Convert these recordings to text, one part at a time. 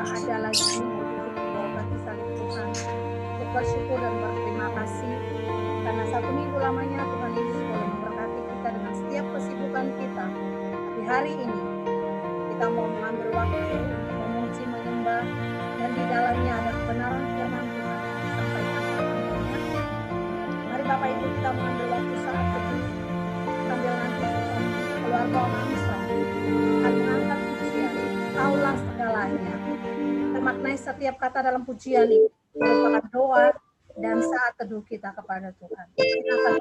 ada lagi mau duduk di bawah kaki salib Tuhan untuk bersyukur dan berterima kasih karena 1 minggu lamanya Tuhan Yesus boleh memberkati kita dengan setiap kesibukan kita. Tapi hari ini kita mau mengambil waktu untuk memuji, menyembah, dan di dalamnya ada kebenaran firman Tuhan yang disampaikan oleh Mari Bapak Ibu kita mengambil waktu saat teduh sambil nanti keluarga Om Amsal akan mengangkat pujian, Kaulah segalanya. Termaknai setiap kata dalam pujian ini merupakan doa dan saat teduh kita kepada Tuhan. Silakan.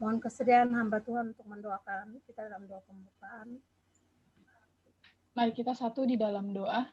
Mohon kesediaan hamba Tuhan untuk mendoakan kita dalam doa pembukaan. Mari kita satu di dalam doa.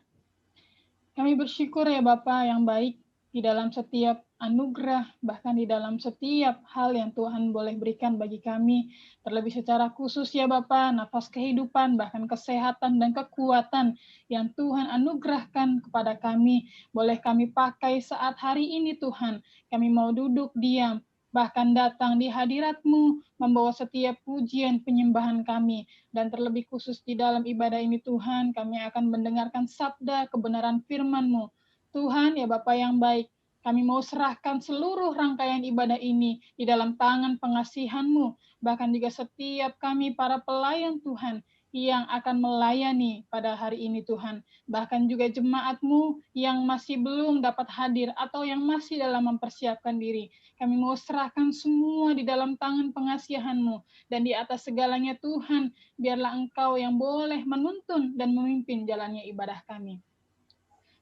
Kami bersyukur ya Bapa yang baik di dalam setiap anugerah, bahkan di dalam setiap hal yang Tuhan boleh berikan bagi kami. Terlebih secara khusus ya Bapa, nafas kehidupan, bahkan kesehatan dan kekuatan yang Tuhan anugerahkan kepada kami. Boleh kami pakai saat hari ini Tuhan. Kami mau duduk diam, bahkan datang di hadirat-Mu, membawa setiap pujian penyembahan kami. Dan terlebih khusus di dalam ibadah ini Tuhan, kami akan mendengarkan sabda kebenaran firman-Mu. Tuhan ya Bapa yang baik, kami mau serahkan seluruh rangkaian ibadah ini di dalam tangan pengasihan-Mu. Bahkan juga setiap kami para pelayan Tuhan yang akan melayani pada hari ini Tuhan. Bahkan juga jemaat-Mu yang masih belum dapat hadir atau yang masih dalam mempersiapkan diri. Kami mau serahkan semua di dalam tangan pengasihan-Mu. Dan di atas segalanya Tuhan, biarlah Engkau yang boleh menuntun dan memimpin jalannya ibadah kami.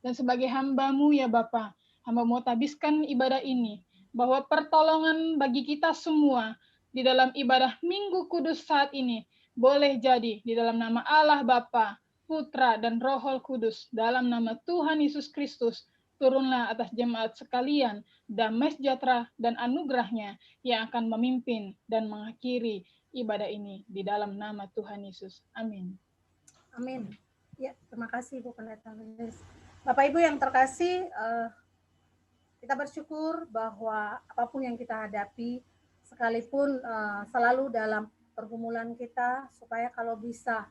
Dan sebagai hamba-Mu ya Bapa, hamba mau tabiskan ibadah ini, bahwa pertolongan bagi kita semua di dalam ibadah Minggu Kudus saat ini, boleh jadi di dalam nama Allah Bapa, Putra, dan Roh Kudus, dalam nama Tuhan Yesus Kristus, turunlah atas jemaat sekalian, damai sejahtera dan anugerahnya yang akan memimpin dan mengakhiri ibadah ini di dalam nama Tuhan Yesus. Amin. Amin. Ya, terima kasih Bu Pendeta Lilis. Bapak Ibu yang terkasih, kita bersyukur bahwa apapun yang kita hadapi, sekalipun selalu dalam pergumulan kita, supaya kalau bisa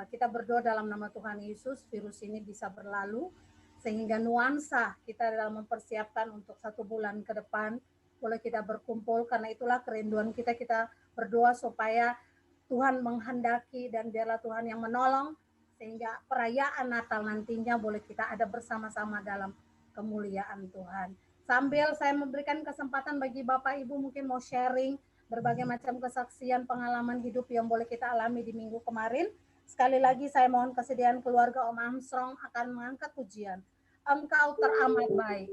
kita berdoa dalam nama Tuhan Yesus, virus ini bisa berlalu, sehingga nuansa kita dalam mempersiapkan untuk 1 bulan ke depan, boleh kita berkumpul, karena itulah kerinduan kita, kita berdoa supaya Tuhan menghendaki dan biarlah Tuhan yang menolong, sehingga perayaan Natal nantinya boleh kita ada bersama-sama dalam kemuliaan Tuhan. Sambil saya memberikan kesempatan bagi Bapak Ibu mungkin mau sharing berbagai macam kesaksian pengalaman hidup yang boleh kita alami di minggu kemarin. Sekali lagi saya mohon kesediaan keluarga Om Armstrong akan mengangkat pujian. Engkau teramat baik.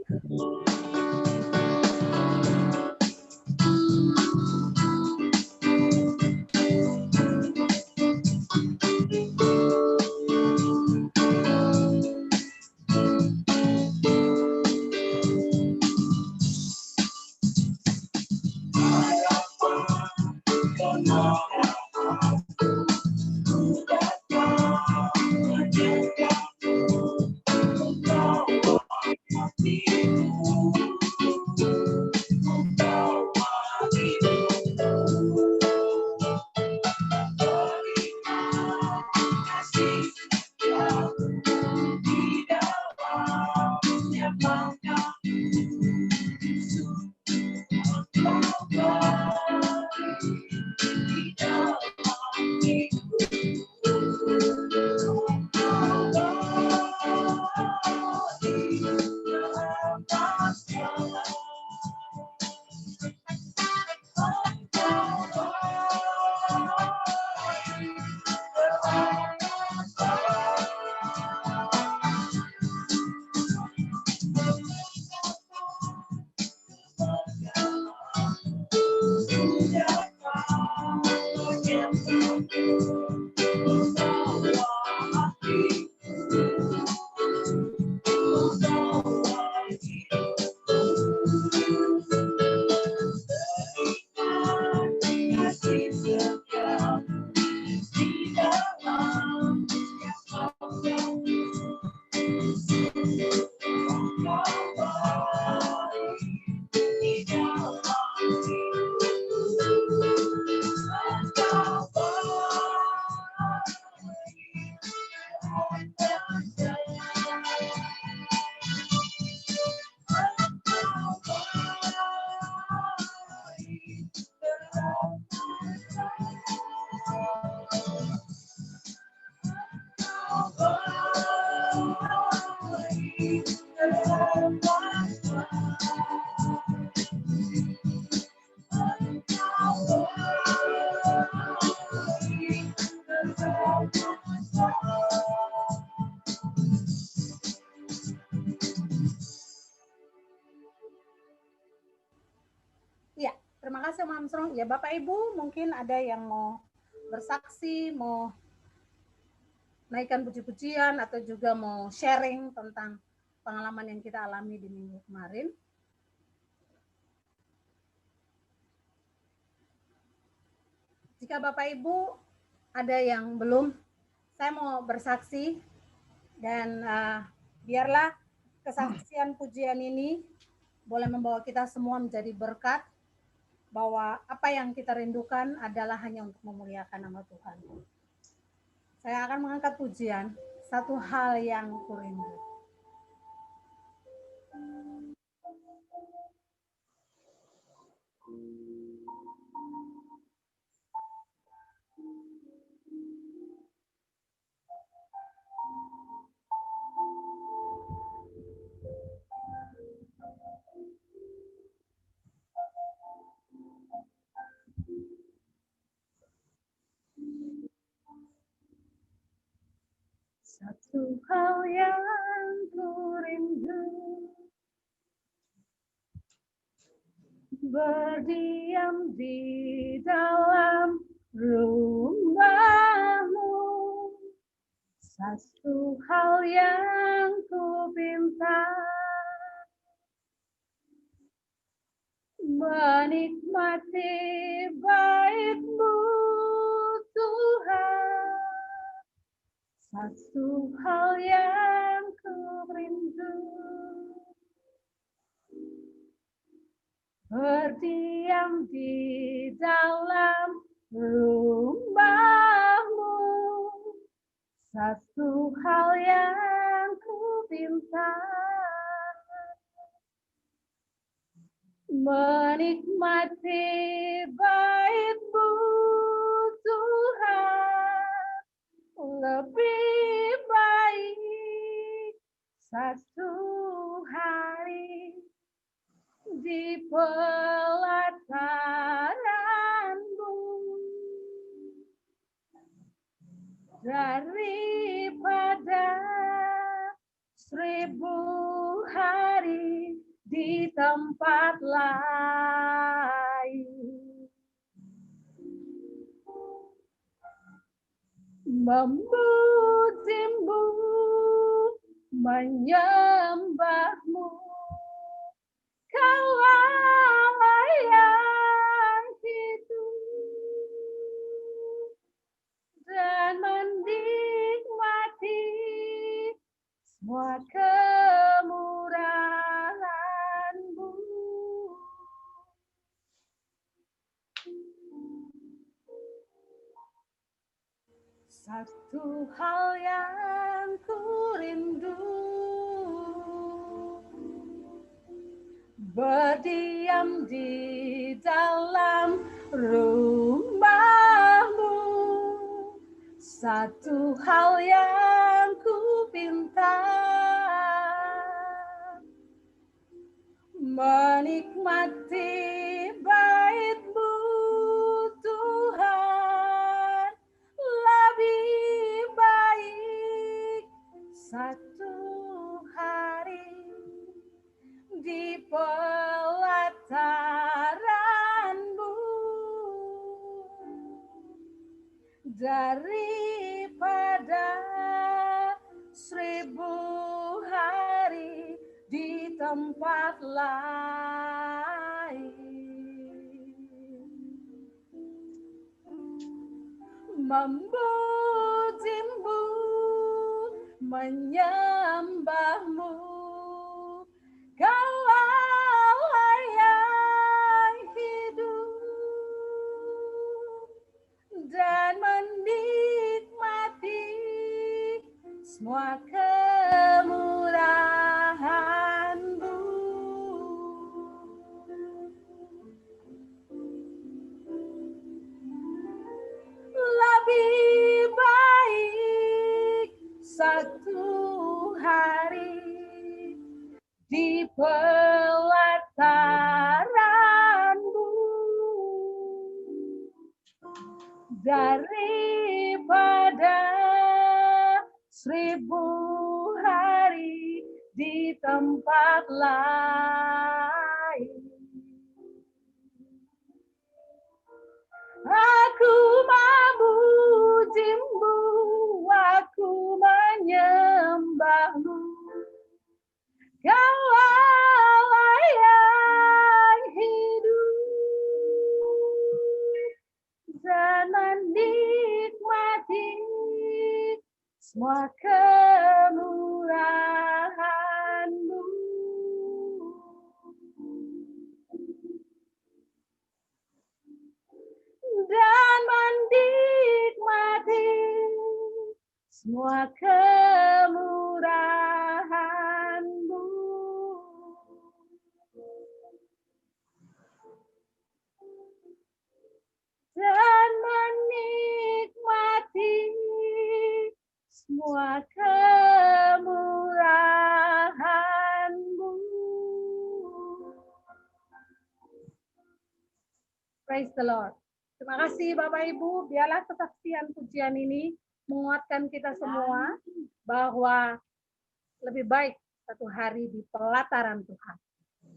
Ya, terima kasih Om Armstrong. Ya, Bapak Ibu mungkin ada yang mau bersaksi, mau naikkan puji-pujian atau juga mau sharing tentang pengalaman yang kita alami di minggu kemarin. Jika Bapak Ibu ada yang belum, saya mau bersaksi dan biarlah kesaksian pujian ini boleh membawa kita semua menjadi berkat, bahwa apa yang kita rindukan adalah hanya untuk memuliakan nama Tuhan. Saya akan mengangkat pujian, satu hal yang kurindu. Satu hal yang ku rindu, berdiam di dalam rumahmu. Satu hal yang ku pinta, menikmati baik-Mu Tuhan. Satu hal yang ku rindu, berdiam di dalam rumah-Mu. Satu hal yang ku pinta, menikmati baik-Mu Tuhan. Lebih baik satu hari di pelataran-Mu daripada 1000 hari di tempat lain. Memuji-Mu, menyembah-Mu, Kau Allah yang hidup, dan menikmati semua kemurahan-Mu. Satu hal yang ku rindu, berdiam di dalam rumah-Mu. Satu hal yang ku pinta, menikmati bait-Mu Tuhan. Lebih baik satu hari di pelataran-Mu daripada 1000 hari di tempat lain. Memuji-Mu, menyembah-Mu, Kau Allah yang hidup, dan menikmati semua kemurahan-Mu. Lebih baik satu hari di pelataran-Mu daripada 1000 hari di tempat lain. Aku memuji-Mu, aku menyembah-Mu, Kau Allah yang hidup, dan menikmati semua kemurahan-Mu. Dan menikmati semua kemurahan-Mu. Dan menikmati semua kemurahan-Mu. Praise the Lord. Terima kasih Bapak Ibu, biarlah kesaksian pujian ini menguatkan kita semua bahwa lebih baik satu hari di pelataran Tuhan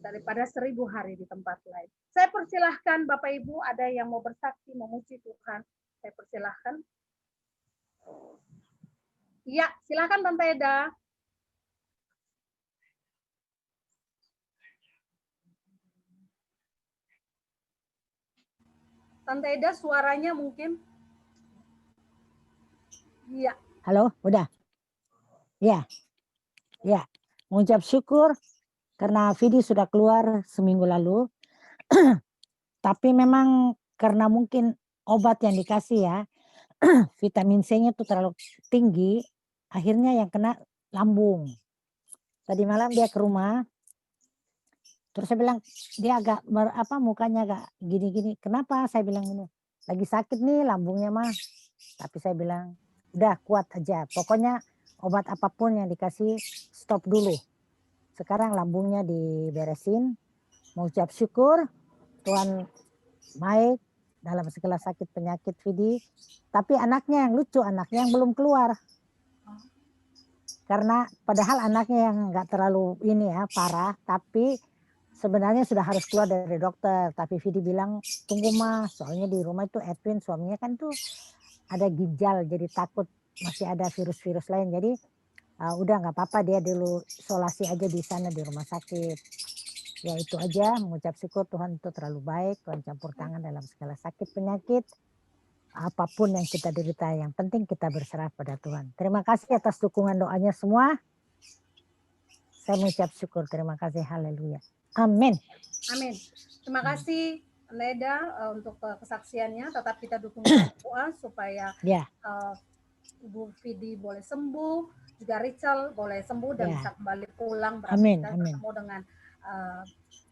daripada 1000 hari di tempat lain. Saya persilahkan Bapak Ibu, ada yang mau bersaksi memuji Tuhan. Saya persilahkan. Iya, silakan Tante Eda. Tante Eda suaranya mungkin. Iya. Halo, udah? Ya, ya. Mengucap syukur karena Vidi sudah keluar seminggu lalu. Tapi memang karena mungkin obat yang dikasih ya, vitamin C-nya tuh terlalu tinggi, akhirnya yang kena lambung. Tadi malam dia ke rumah, terus saya bilang dia agak mukanya agak gini-gini. Kenapa? Saya bilang ini lagi sakit nih lambungnya mah. Tapi saya bilang udah kuat aja. Pokoknya obat apapun yang dikasih stop dulu. Sekarang lambungnya diberesin. Mengucap syukur Tuhan baik dalam segala sakit penyakit Vidi. Tapi anaknya yang lucu, anaknya yang belum keluar. Karena padahal anaknya yang nggak terlalu ini ya parah, tapi sebenarnya sudah harus keluar dari dokter. Tapi Vidi bilang tunggu mas, soalnya di rumah itu Edwin suaminya kan tuh ada ginjal, jadi takut masih ada virus-virus lain. Jadi udah nggak apa-apa dia dulu isolasi aja di sana di rumah sakit. Ya itu aja, mengucap syukur Tuhan itu terlalu baik, Tuhan campur tangan dalam segala sakit penyakit. Apapun yang kita derita, yang penting kita berserah pada Tuhan. Terima kasih atas dukungan doanya semua. Saya mengucap syukur, terima kasih, haleluya. Amin. Amin. Terima kasih Leda untuk kesaksiannya. Tetap kita dukung dengan doa supaya Ibu Vidi boleh sembuh, juga Richel boleh sembuh dan bisa kembali pulang. Amin. Kita ketemu dengan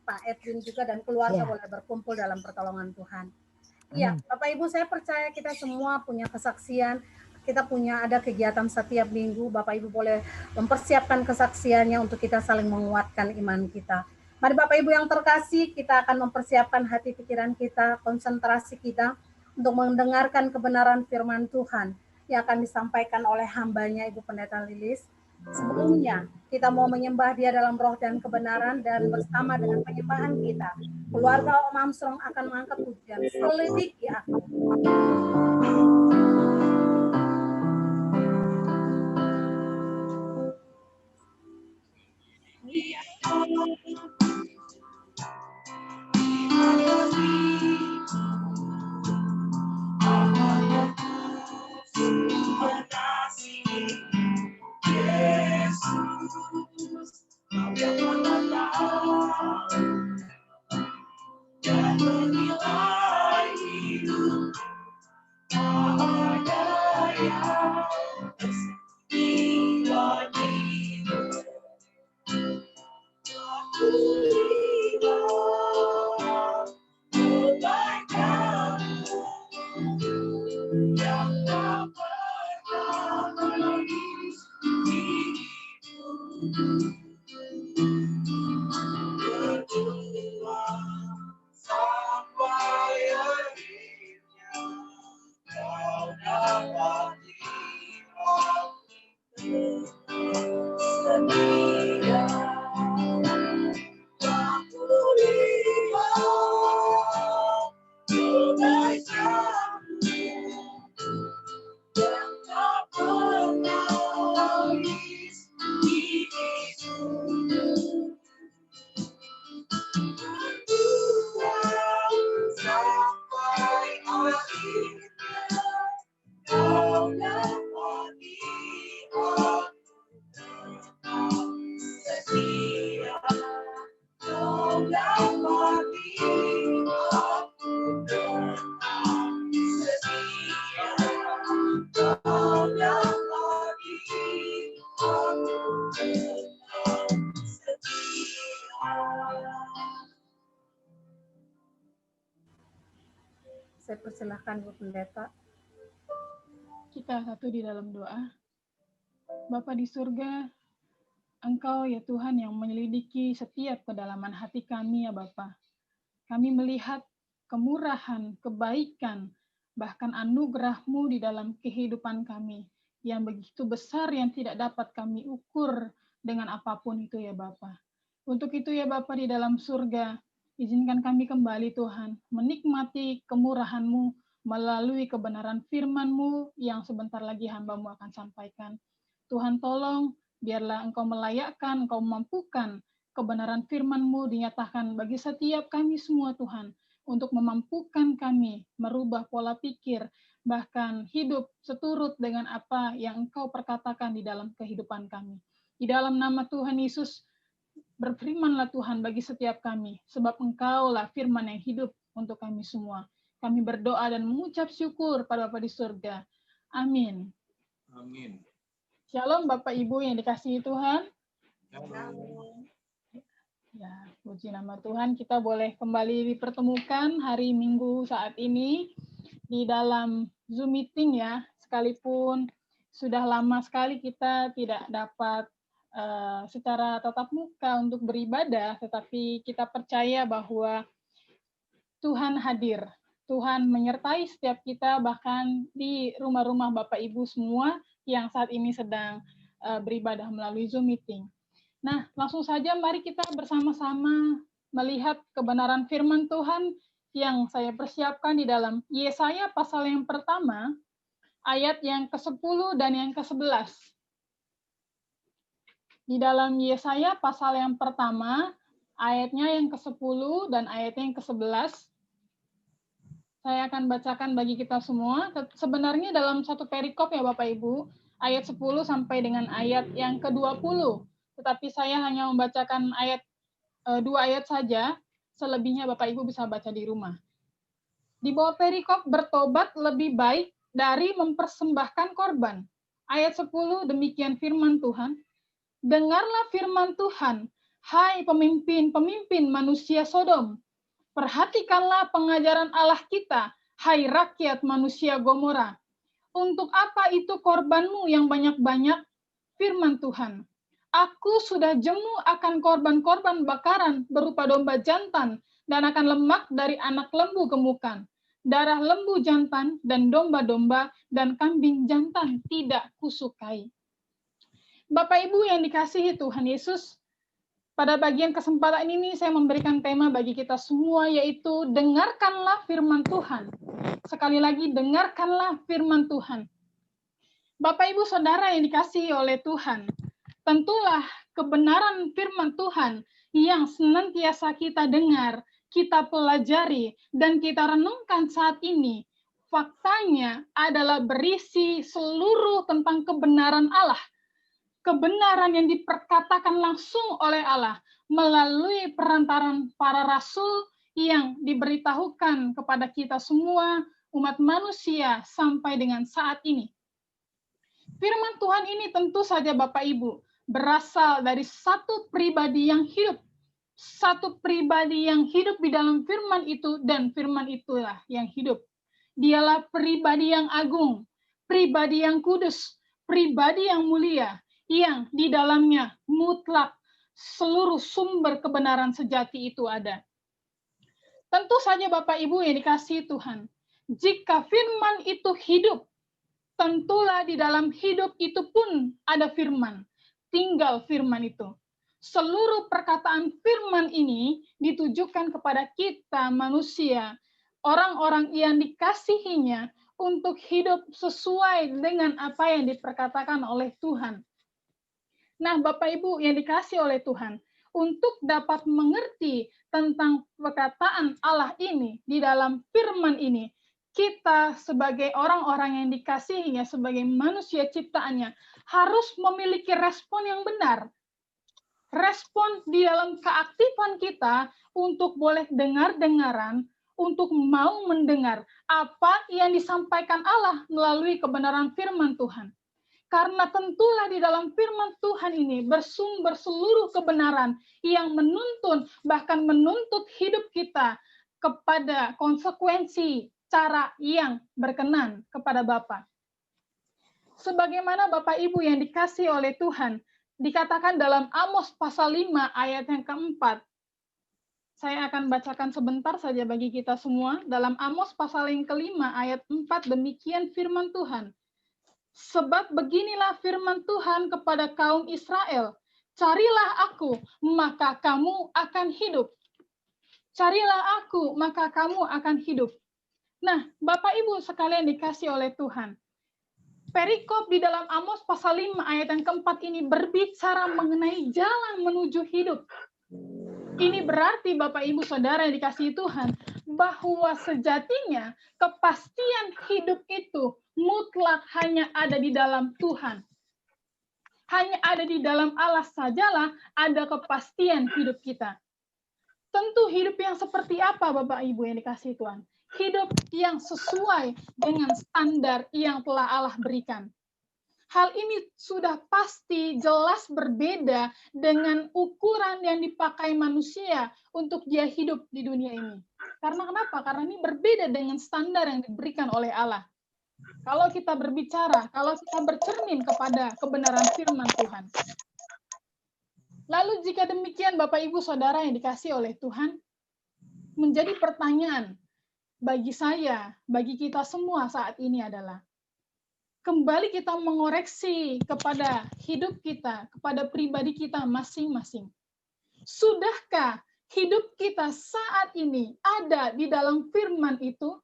Pak Edwin juga dan keluarga boleh berkumpul dalam pertolongan Tuhan. Iya, Bapak Ibu, saya percaya kita semua punya kesaksian. Kita punya ada kegiatan setiap minggu. Bapak Ibu boleh mempersiapkan kesaksiannya untuk kita saling menguatkan iman kita. Mari Bapak Ibu yang terkasih, kita akan mempersiapkan hati pikiran kita, konsentrasi kita untuk mendengarkan kebenaran firman Tuhan yang akan disampaikan oleh hambanya Ibu Pendeta Lilis. Sebelumnya, kita mau menyembah dia dalam roh dan kebenaran, dan bersama dengan penyembahan kita, keluarga Om Armstrong akan mengangkat pujian Selidiki Aku. Saya persilahkan Bu Pendeta. Kita satu di dalam doa. Bapa di surga, Engkau ya Tuhan yang menyelidiki setiap kedalaman hati kami ya Bapa. Kami melihat kemurahan, kebaikan, bahkan anugerah-Mu di dalam kehidupan kami. yang begitu besar yang tidak dapat kami ukur dengan apapun itu ya Bapa. Untuk itu ya Bapa di dalam surga, izinkan kami kembali Tuhan, menikmati kemurahan-Mu melalui kebenaran firman-Mu yang sebentar lagi hamba-Mu akan sampaikan. Tuhan tolong, biarlah Engkau melayakkan, Engkau memampukan kebenaran firman-Mu dinyatakan bagi setiap kami semua Tuhan, untuk memampukan kami merubah pola pikir, bahkan hidup seturut dengan apa yang Engkau perkatakan di dalam kehidupan kami. Di dalam nama Tuhan Yesus, berfirmanlah Tuhan bagi setiap kami, sebab Engkaulah firman yang hidup untuk kami semua. Kami berdoa dan mengucap syukur pada Bapa di surga. Amin. Amin. Shalom Bapak Ibu yang dikasihi Tuhan. Shalom. Ya, puji nama Tuhan, kita boleh kembali dipertemukan hari Minggu saat ini di dalam Zoom meeting ya, sekalipun sudah lama sekali kita tidak dapat secara tatap muka untuk beribadah, tetapi kita percaya bahwa Tuhan hadir. Tuhan menyertai setiap kita, bahkan di rumah-rumah Bapak Ibu semua yang saat ini sedang beribadah melalui Zoom meeting. Nah, langsung saja mari kita bersama-sama melihat kebenaran firman Tuhan yang saya persiapkan di dalam Yesaya pasal yang pertama, ayat yang ke-10 dan yang ke-11. Di dalam Yesaya pasal yang pertama, ayatnya yang ke-10 dan ayatnya yang ke-11, saya akan bacakan bagi kita semua. Sebenarnya dalam satu perikop ya Bapak Ibu, ayat 10 sampai dengan ayat yang ke-20. Tetapi saya hanya membacakan dua ayat saja, selebihnya Bapak Ibu bisa baca di rumah. Di bawah perikop, bertobat lebih baik dari mempersembahkan korban. Ayat 10, demikian firman Tuhan. Dengarlah firman Tuhan, hai pemimpin-pemimpin manusia Sodom. Perhatikanlah pengajaran Allah kita, hai rakyat manusia Gomora. Untuk apa itu korbanmu yang banyak-banyak? Firman Tuhan. Aku sudah jemu akan korban-korban bakaran berupa domba jantan dan akan lemak dari anak lembu gemukan. Darah lembu jantan dan domba-domba dan kambing jantan tidak kusukai. Bapak Ibu yang dikasihi Tuhan Yesus, pada bagian kesempatan ini saya memberikan tema bagi kita semua, yaitu dengarkanlah firman Tuhan. Sekali lagi, dengarkanlah firman Tuhan. Bapak Ibu Saudara yang dikasihi oleh Tuhan, tentulah kebenaran firman Tuhan yang senantiasa kita dengar, kita pelajari, dan kita renungkan saat ini, faktanya adalah berisi seluruh tentang kebenaran Allah. Kebenaran yang diperkatakan langsung oleh Allah melalui perantaran para rasul yang diberitahukan kepada kita semua, umat manusia, sampai dengan saat ini. Firman Tuhan ini tentu saja Bapak Ibu berasal dari satu pribadi yang hidup. Satu pribadi yang hidup di dalam firman itu, dan firman itulah yang hidup. Dialah pribadi yang agung, pribadi yang kudus, pribadi yang mulia, yang di dalamnya mutlak seluruh sumber kebenaran sejati itu ada. Tentu saja Bapak Ibu yang dikasihi Tuhan, jika firman itu hidup, tentulah di dalam hidup itu pun ada firman, tinggal firman itu. Seluruh perkataan firman ini ditujukan kepada kita manusia, orang-orang yang dikasihinya, untuk hidup sesuai dengan apa yang diperkatakan oleh Tuhan. Nah, Bapak Ibu yang dikasihi oleh Tuhan, untuk dapat mengerti tentang perkataan Allah ini di dalam firman ini, kita sebagai orang-orang yang dikasihinya, sebagai manusia ciptaannya, harus memiliki respon yang benar. Respon di dalam keaktifan kita untuk boleh dengar-dengaran, untuk mau mendengar apa yang disampaikan Allah melalui kebenaran firman Tuhan. Karena tentulah di dalam firman Tuhan ini bersumber seluruh kebenaran yang menuntun, bahkan menuntut hidup kita kepada konsekuensi cara yang berkenan kepada Bapa. Sebagaimana Bapak Ibu yang dikasihi oleh Tuhan, dikatakan dalam Amos pasal 5 ayat yang keempat. Saya akan bacakan sebentar saja bagi kita semua. Dalam Amos pasal yang kelima ayat 4, demikian firman Tuhan. Sebab beginilah firman Tuhan kepada kaum Israel, carilah aku, maka kamu akan hidup. Carilah aku, maka kamu akan hidup. Nah, Bapak Ibu sekalian dikasih oleh Tuhan. Perikop di dalam Amos pasal 5 ayat yang keempat ini berbicara mengenai jalan menuju hidup. Ini berarti Bapak Ibu Saudara yang dikasihi Tuhan, bahwa sejatinya kepastian hidup itu mutlak hanya ada di dalam Tuhan. Hanya ada di dalam Allah sajalah ada kepastian hidup kita. Tentu hidup yang seperti apa Bapak Ibu yang dikasihi Tuhan? Hidup yang sesuai dengan standar yang telah Allah berikan. Hal ini sudah pasti jelas berbeda dengan ukuran yang dipakai manusia untuk dia hidup di dunia ini. Karena kenapa? Karena ini berbeda dengan standar yang diberikan oleh Allah. Kalau kita berbicara, kalau kita bercermin kepada kebenaran firman Tuhan. Lalu jika demikian Bapak Ibu Saudara yang dikasih oleh Tuhan, menjadi pertanyaan bagi saya, bagi kita semua saat ini adalah, kembali kita mengoreksi kepada hidup kita, kepada pribadi kita masing-masing. Sudahkah hidup kita saat ini ada di dalam firman itu?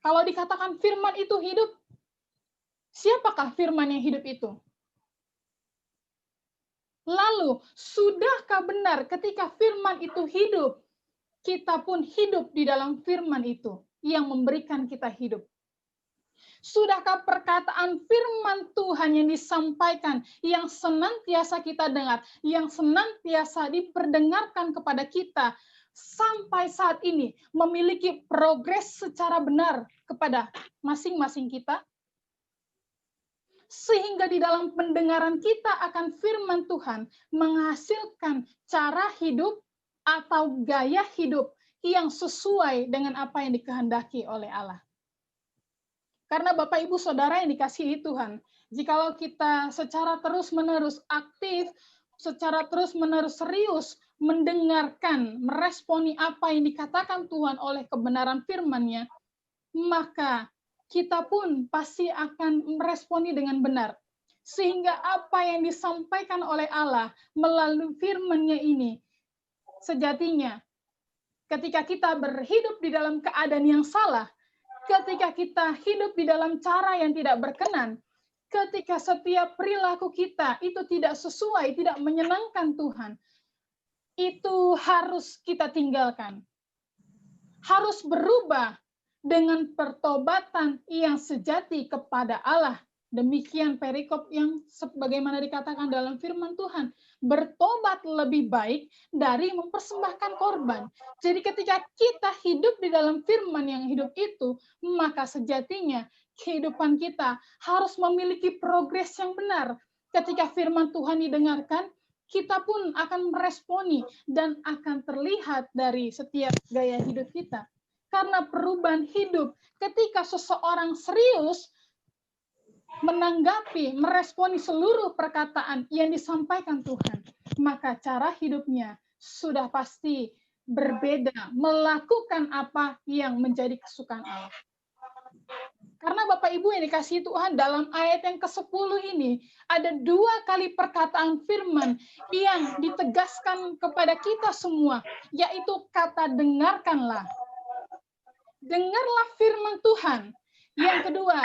Kalau dikatakan firman itu hidup, siapakah firman yang hidup itu? Lalu, sudahkah benar ketika firman itu hidup, kita pun hidup di dalam firman itu yang memberikan kita hidup? Sudahkah perkataan firman Tuhan yang disampaikan, yang senantiasa kita dengar, yang senantiasa diperdengarkan kepada kita, sampai saat ini memiliki progres secara benar kepada masing-masing kita? Sehingga di dalam pendengaran kita akan firman Tuhan menghasilkan cara hidup atau gaya hidup yang sesuai dengan apa yang dikehendaki oleh Allah. Karena Bapak Ibu Saudara yang dikasihi Tuhan, jikalau kita secara terus-menerus aktif, secara terus-menerus serius mendengarkan, meresponi apa yang dikatakan Tuhan oleh kebenaran firman-Nya, maka kita pun pasti akan meresponi dengan benar. Sehingga apa yang disampaikan oleh Allah melalui firman-Nya ini, sejatinya ketika kita berhidup di dalam keadaan yang salah, ketika kita hidup di dalam cara yang tidak berkenan, ketika setiap perilaku kita itu tidak sesuai, tidak menyenangkan Tuhan, itu harus kita tinggalkan. Harus berubah dengan pertobatan yang sejati kepada Allah. Demikian perikop yang sebagaimana dikatakan dalam firman Tuhan. Bertobat lebih baik dari mempersembahkan korban. Jadi ketika kita hidup di dalam firman yang hidup itu, maka sejatinya kehidupan kita harus memiliki progres yang benar. Ketika firman Tuhan didengarkan, kita pun akan meresponi dan akan terlihat dari setiap gaya hidup kita. Karena perubahan hidup ketika seseorang serius menanggapi, meresponi seluruh perkataan yang disampaikan Tuhan, maka cara hidupnya sudah pasti berbeda, melakukan apa yang menjadi kesukaan Allah. Karena Bapak Ibu yang dikasihi Tuhan, dalam ayat yang ke-10 ini, ada 2 kali perkataan firman yang ditegaskan kepada kita semua, yaitu kata dengarkanlah. Dengarlah firman Tuhan. Yang kedua,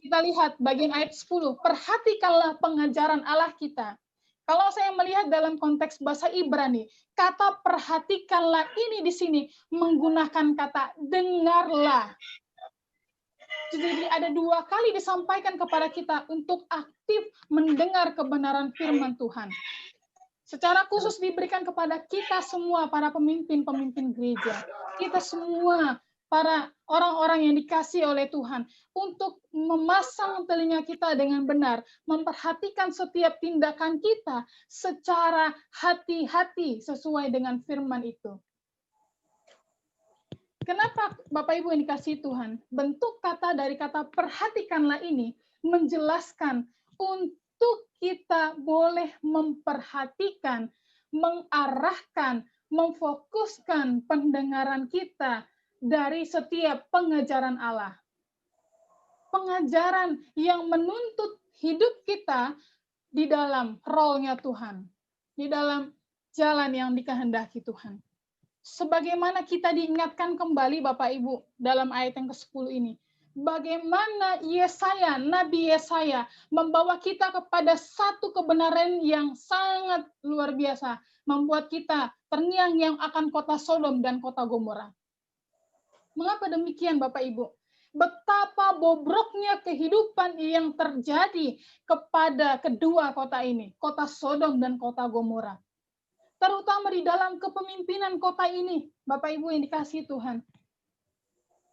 kita lihat bagian ayat 10, perhatikanlah pengajaran Allah kita. Kalau saya melihat dalam konteks bahasa Ibrani, kata perhatikanlah ini di sini menggunakan kata dengarlah. Jadi ada 2 kali disampaikan kepada kita untuk aktif mendengar kebenaran firman Tuhan. Secara khusus diberikan kepada kita semua, para pemimpin-pemimpin gereja. Kita semua, para orang-orang yang dikasihi oleh Tuhan, untuk memasang telinga kita dengan benar, memperhatikan setiap tindakan kita secara hati-hati sesuai dengan firman itu. Kenapa Bapak Ibu yang dikasihi Tuhan? Bentuk kata dari kata perhatikanlah ini menjelaskan untuk kita boleh memperhatikan, mengarahkan, memfokuskan pendengaran kita dari setiap pengajaran Allah. pengajaran yang menuntut hidup kita di dalam role-nya Tuhan, di dalam jalan yang dikehendaki Tuhan. Sebagaimana kita diingatkan kembali Bapak Ibu dalam ayat yang ke-10 ini, bagaimana Yesaya, Nabi Yesaya membawa kita kepada satu kebenaran yang sangat luar biasa, membuat kita terngiang-ngiang akan kota Sodom dan kota Gomora. Mengapa demikian Bapak Ibu? Betapa bobroknya kehidupan yang terjadi kepada kedua kota ini, kota Sodom dan kota Gomora. Terutama di dalam kepemimpinan kota ini, Bapak Ibu yang dikasihi Tuhan.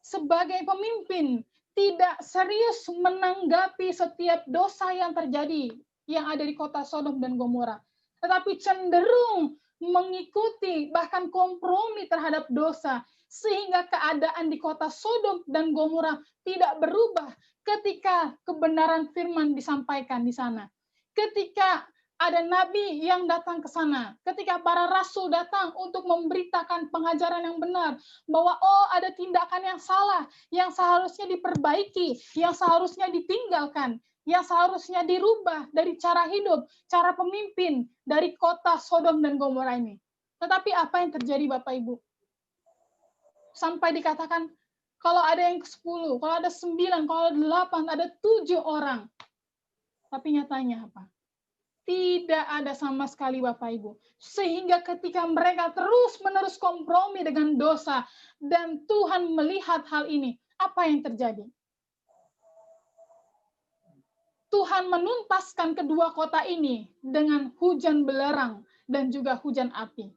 Sebagai pemimpin, tidak serius menanggapi setiap dosa yang terjadi, yang ada di kota Sodom dan Gomora. Tetapi cenderung mengikuti, bahkan kompromi terhadap dosa, sehingga keadaan di kota Sodom dan Gomora tidak berubah ketika kebenaran firman disampaikan di sana. Ketika ada nabi yang datang ke sana, ketika para rasul datang untuk memberitakan pengajaran yang benar, bahwa ada tindakan yang salah, yang seharusnya diperbaiki, yang seharusnya ditinggalkan, yang seharusnya dirubah dari cara hidup, cara pemimpin dari kota Sodom dan Gomora ini. Tetapi apa yang terjadi Bapak Ibu? Sampai dikatakan, kalau ada yang ke-10, kalau ada 9, kalau ada 8, ada 7 orang. Tapi nyatanya apa? Tidak ada sama sekali Bapak Ibu. Sehingga ketika mereka terus-menerus kompromi dengan dosa, dan Tuhan melihat hal ini, apa yang terjadi? Tuhan menuntaskan kedua kota ini dengan hujan belerang dan juga hujan api.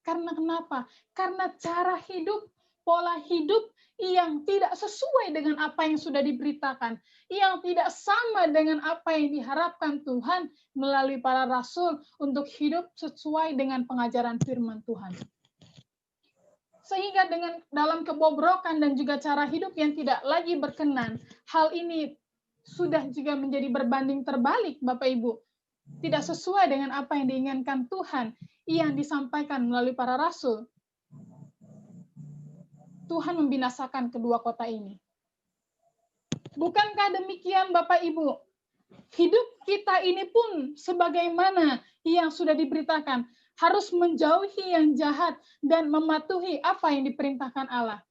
Karena kenapa? Karena cara hidup, pola hidup yang tidak sesuai dengan apa yang sudah diberitakan, yang tidak sama dengan apa yang diharapkan Tuhan melalui para rasul untuk hidup sesuai dengan pengajaran firman Tuhan. Sehingga dengan dalam kebobrokan dan juga cara hidup yang tidak lagi berkenan, hal ini sudah juga menjadi berbanding terbalik, Bapak Ibu. Tidak sesuai dengan apa yang diinginkan Tuhan yang disampaikan melalui para rasul. Tuhan membinasakan kedua kota ini. Bukankah demikian Bapak Ibu? Hidup kita ini pun sebagaimana yang sudah diberitakan, harus menjauhi yang jahat dan mematuhi apa yang diperintahkan Allah.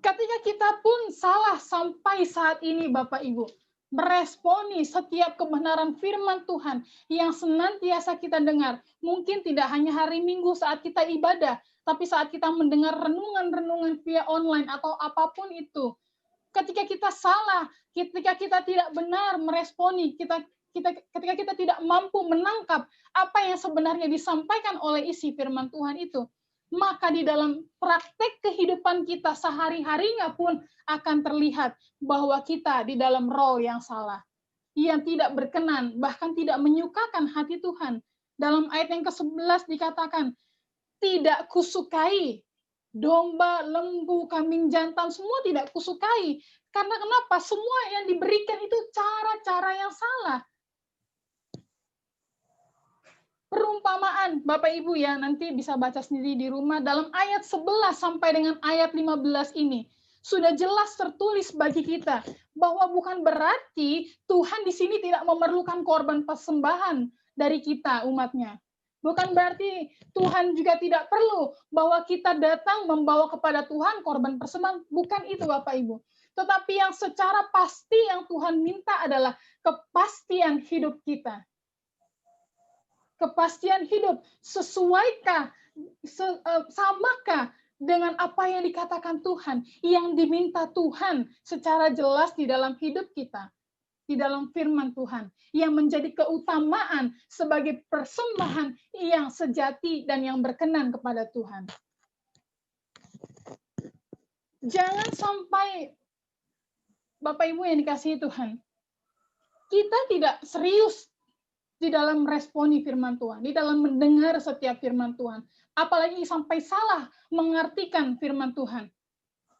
Ketika kita pun salah sampai saat ini Bapak Ibu, meresponi setiap kebenaran firman Tuhan yang senantiasa kita dengar. Mungkin tidak hanya hari Minggu saat kita ibadah, tapi saat kita mendengar renungan-renungan via online atau apapun itu. Ketika kita salah, ketika kita tidak benar meresponi, ketika kita tidak mampu menangkap apa yang sebenarnya disampaikan oleh isi firman Tuhan itu, maka di dalam praktek kehidupan kita sehari-harinya pun akan terlihat bahwa kita di dalam role yang salah, yang tidak berkenan, bahkan tidak menyukakan hati Tuhan. Dalam ayat yang ke-11 dikatakan, tidak kusukai, domba, lembu, kambing jantan, semua tidak kusukai. Karena kenapa? Semua yang diberikan itu cara-cara yang salah. Perumpamaan, Bapak Ibu ya, nanti bisa baca sendiri di rumah, dalam ayat 11 sampai dengan ayat 15 ini, sudah jelas tertulis bagi kita, bahwa bukan berarti Tuhan di sini tidak memerlukan korban persembahan dari kita, umatnya. Bukan berarti Tuhan juga tidak perlu bahwa kita datang membawa kepada Tuhan korban persembahan, bukan itu Bapak Ibu. Tetapi yang secara pasti yang Tuhan minta adalah kepastian hidup kita. Kepastian hidup, sesuaikah, samakah dengan apa yang dikatakan Tuhan, yang diminta Tuhan secara jelas di dalam hidup kita, di dalam firman Tuhan, yang menjadi keutamaan sebagai persembahan yang sejati dan yang berkenan kepada Tuhan. Jangan sampai, Bapak Ibu yang dikasihi Tuhan, kita tidak serius di dalam meresponi firman Tuhan, di dalam mendengar setiap firman Tuhan, apalagi sampai salah mengartikan firman Tuhan.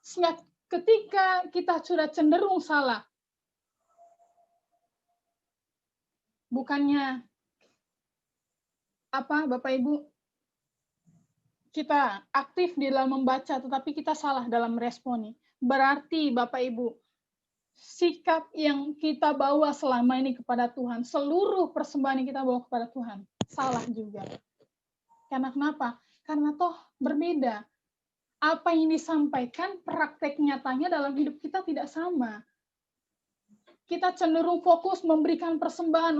Sehingga ketika kita sudah cenderung salah, bukannya apa Bapak Ibu, kita aktif di dalam membaca, tetapi kita salah dalam meresponi. Berarti Bapak Ibu, sikap yang kita bawa selama ini kepada Tuhan, seluruh persembahan yang kita bawa kepada Tuhan, salah juga. Karena kenapa? Karena toh berbeda. Apa yang disampaikan, praktek nyatanya dalam hidup kita tidak sama. Kita cenderung fokus memberikan persembahan,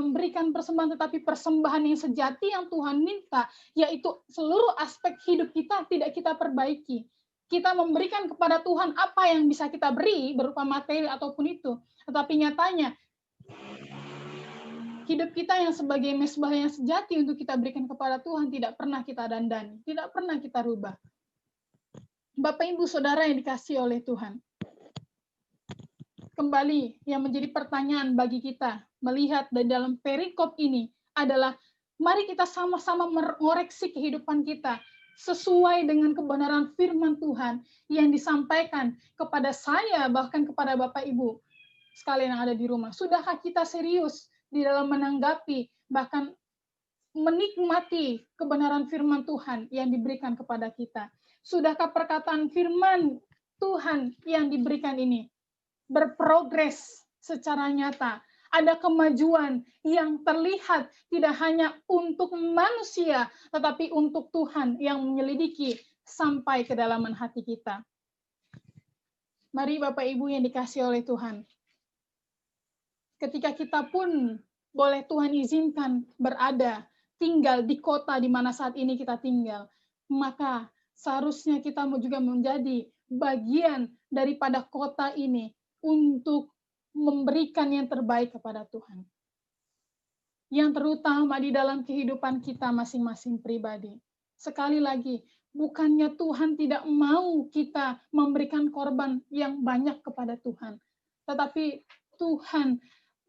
tetapi persembahan yang sejati yang Tuhan minta, yaitu seluruh aspek hidup kita tidak kita perbaiki. Kita memberikan kepada Tuhan apa yang bisa kita beri, berupa materi ataupun itu. Tetapi nyatanya, hidup kita yang sebagai mezbah yang sejati untuk kita berikan kepada Tuhan tidak pernah kita dandani, tidak pernah kita rubah. Bapak, Ibu, Saudara yang dikasihi oleh Tuhan. Kembali yang menjadi pertanyaan bagi kita melihat dari dalam perikop ini adalah mari kita sama-sama mengoreksi kehidupan kita sesuai dengan kebenaran firman Tuhan yang disampaikan kepada saya, bahkan kepada Bapak Ibu sekalian yang ada di rumah. Sudahkah kita serius di dalam menanggapi bahkan menikmati kebenaran firman Tuhan yang diberikan kepada kita? Sudahkah perkataan firman Tuhan yang diberikan ini berprogres secara nyata? Ada kemajuan yang terlihat tidak hanya untuk manusia, tetapi untuk Tuhan yang menyelidiki sampai kedalaman hati kita. Mari Bapak Ibu yang dikasihi oleh Tuhan, ketika kita pun boleh Tuhan izinkan berada, tinggal di kota di mana saat ini kita tinggal, maka seharusnya kita juga menjadi bagian daripada kota ini untuk memberikan yang terbaik kepada Tuhan. Yang terutama di dalam kehidupan kita masing-masing pribadi. Sekali lagi, bukannya Tuhan tidak mau kita memberikan korban yang banyak kepada Tuhan. Tetapi Tuhan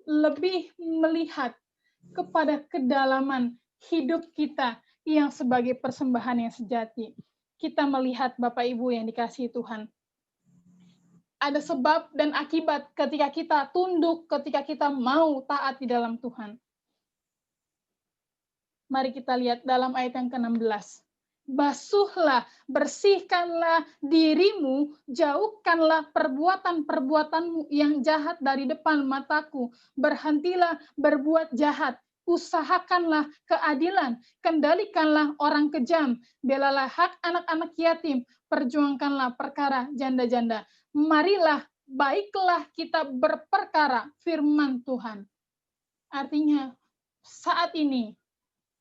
lebih melihat kepada kedalaman hidup kita yang sebagai persembahan yang sejati. Kita melihat Bapak Ibu yang dikasihi Tuhan, ada sebab dan akibat ketika kita tunduk, ketika kita mau taat di dalam Tuhan. Mari kita lihat dalam ayat yang ke-16. Basuhlah, bersihkanlah dirimu, jauhkanlah perbuatan-perbuatanmu yang jahat dari depan mataku. Berhentilah berbuat jahat, usahakanlah keadilan, kendalikanlah orang kejam, belalah hak anak-anak yatim, perjuangkanlah perkara janda-janda. Marilah, baiklah kita berperkara firman Tuhan. Artinya, saat ini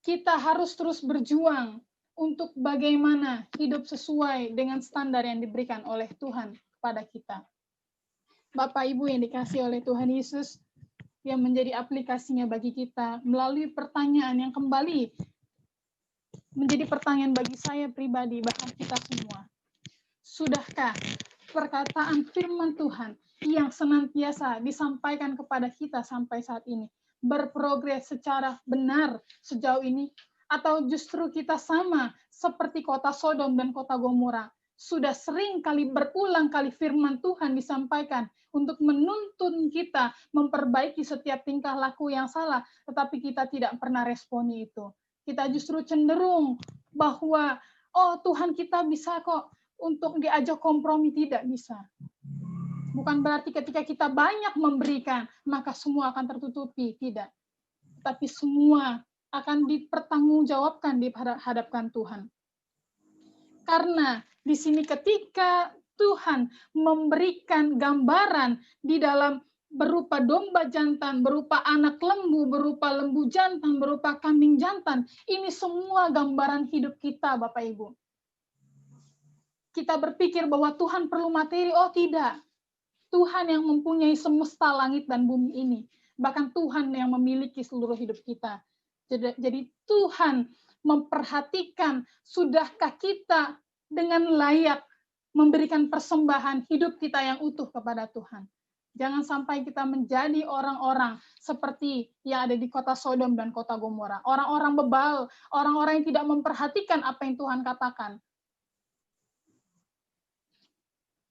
kita harus terus berjuang untuk bagaimana hidup sesuai dengan standar yang diberikan oleh Tuhan kepada kita. Bapak Ibu yang dikasihi oleh Tuhan Yesus, yang menjadi aplikasinya bagi kita melalui pertanyaan yang kembali menjadi pertanyaan bagi saya pribadi, bahkan kita semua. Sudahkah perkataan firman Tuhan yang senantiasa disampaikan kepada kita sampai saat ini berprogres secara benar sejauh ini? Atau justru kita sama seperti kota Sodom dan kota Gomora? Sudah sering kali, berulang kali firman Tuhan disampaikan untuk menuntun kita memperbaiki setiap tingkah laku yang salah, tetapi kita tidak pernah responi itu. Kita justru cenderung bahwa, oh Tuhan kita bisa kok untuk diajak kompromi. Tidak bisa. Bukan berarti ketika kita banyak memberikan, maka semua akan tertutupi. Tidak. Tapi semua akan dipertanggungjawabkan di hadapan Tuhan. Karena di sini ketika Tuhan memberikan gambaran di dalam berupa domba jantan, berupa anak lembu, berupa lembu jantan, berupa kambing jantan, ini semua gambaran hidup kita, Bapak Ibu. Kita berpikir bahwa Tuhan perlu materi, oh tidak. Tuhan yang mempunyai semesta langit dan bumi ini. Bahkan Tuhan yang memiliki seluruh hidup kita. Jadi Tuhan memperhatikan, sudahkah kita dengan layak memberikan persembahan hidup kita yang utuh kepada Tuhan. Jangan sampai kita menjadi orang-orang seperti yang ada di kota Sodom dan kota Gomora. Orang-orang bebal, orang-orang yang tidak memperhatikan apa yang Tuhan katakan.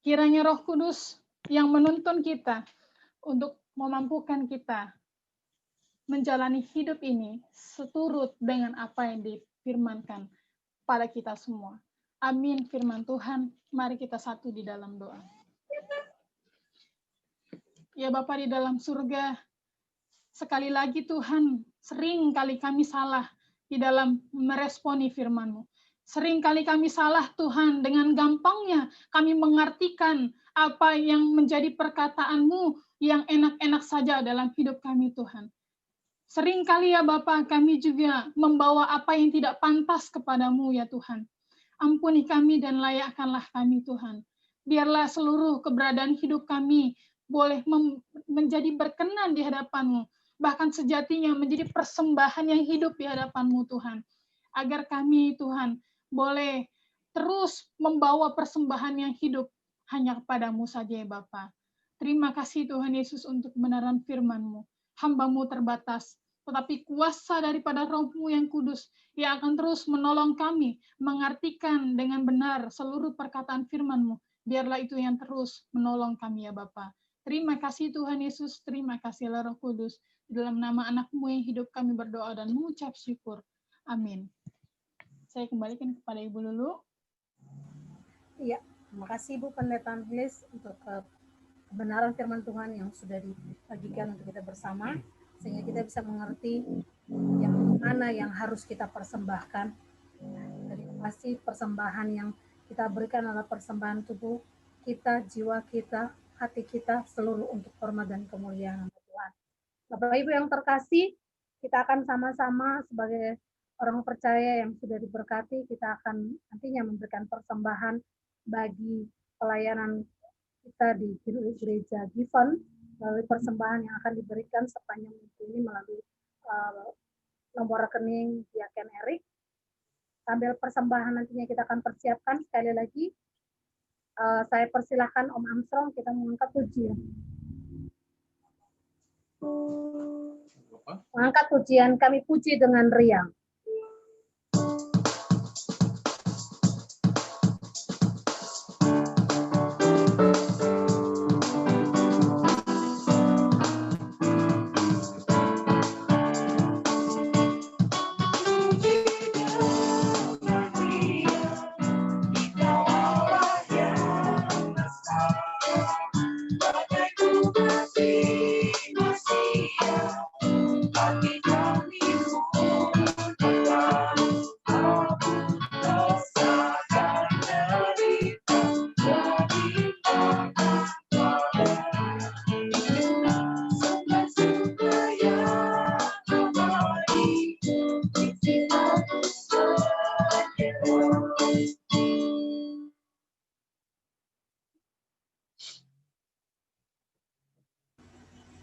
Kiranya Roh Kudus yang menuntun kita untuk memampukan kita menjalani hidup ini seturut dengan apa yang difirmankan pada kita semua. Amin firman Tuhan. Mari kita satu di dalam doa. Ya Bapa di dalam surga, sekali lagi Tuhan, sering kali kami salah di dalam meresponi firman-Mu. Sering kali kami salah Tuhan, dengan gampangnya kami mengartikan apa yang menjadi perkataan-Mu yang enak-enak saja dalam hidup kami Tuhan. Sering kali ya Bapa, kami juga membawa apa yang tidak pantas kepadamu ya Tuhan. Ampuni kami dan layakkanlah kami Tuhan. Biarlah seluruh keberadaan hidup kami boleh menjadi berkenan di hadapan-Mu. Bahkan sejatinya menjadi persembahan yang hidup di hadapan-Mu Tuhan. Agar kami Tuhan boleh terus membawa persembahan yang hidup hanya kepada-Mu saja ya Bapa. Terima kasih Tuhan Yesus untuk kebenaran firman-Mu. Hamba-Mu terbatas, tetapi kuasa daripada Roh-Mu yang kudus yang akan terus menolong kami mengartikan dengan benar seluruh perkataan firman-Mu. Biarlah itu yang terus menolong kami ya Bapa. Terima kasih Tuhan Yesus, terima kasih Roh Kudus. Dalam nama anak-Mu yang hidup kami berdoa dan mengucap syukur. Amin. Saya kembalikan kepada Ibu Lulu. Iya, terima kasih Ibu Pendeta Angelis untuk kebenaran firman Tuhan yang sudah dibagikan untuk kita bersama, sehingga kita bisa mengerti yang mana yang harus kita persembahkan. Jadi pasti persembahan yang kita berikan adalah persembahan tubuh kita, jiwa kita, hati kita, seluruh untuk hormat dan kemuliaan Tuhan. Bapak Ibu yang terkasih, kita akan sama-sama sebagai orang percaya yang sudah diberkati, kita akan nantinya memberikan persembahan bagi pelayanan kita di gereja Given melalui persembahan yang akan diberikan sepanjang minggu ini melalui nomor rekening Diaken Erik. Sambil persembahan nantinya kita akan persiapkan sekali lagi. Saya persilahkan Om Armstrong, kita mengangkat pujian. Mengangkat pujian, kami puji dengan riang.